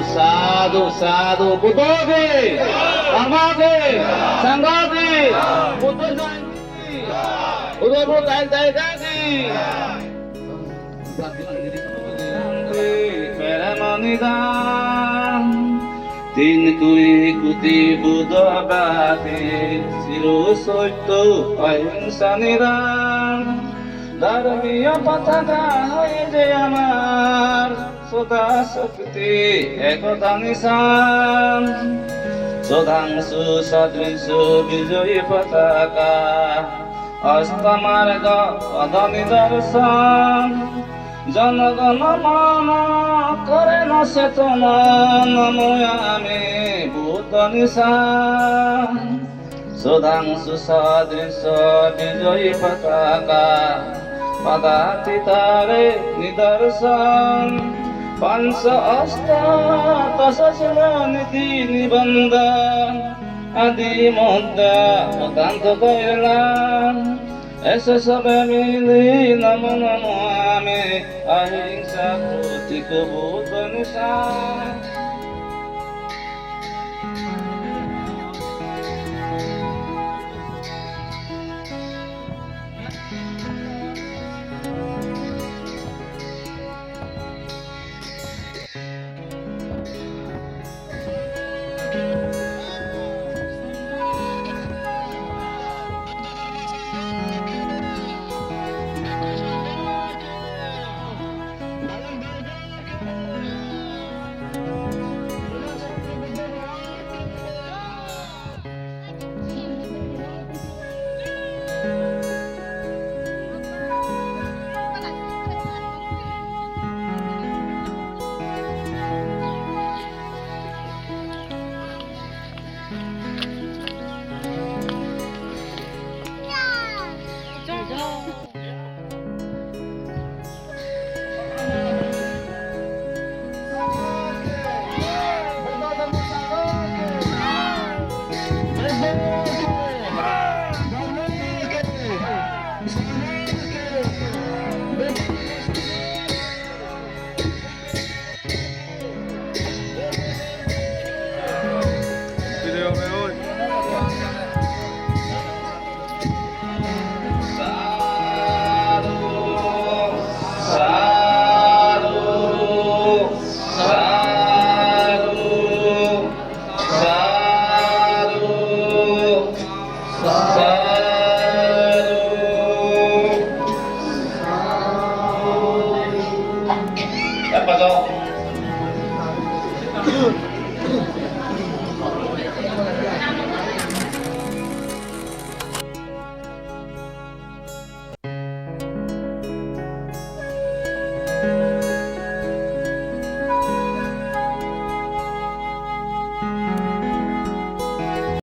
Sadu, sadu, budogi, amagi, sanggagi, putus janji, udah bukan dagagi. Mere manidan, tin kui ikuti budo abadi, siru soito ahinsanidan. ধর্মীয় পতাকা হয়ে যে আমার সদা শক্তি একতা নিশান সুধাংশু সদৃশ বিজয়ী পতাকা অস্তমার্গ পদ নিদর্শন জনগণ মন করে ন চেতন আমি ভূত নিশান সুধাংশু সদৃশ বিজয়ী পতাকা পদাতিতারে নিদর্শন পঞ্চ অষ্ট দশশিল নীতি নিবন্ধন আদি মধ্যা পদান্ত কইলাম এসে সবে মিলি নম নম আমি অহিংসা প্রতীক ভূত নিশান Apa kau?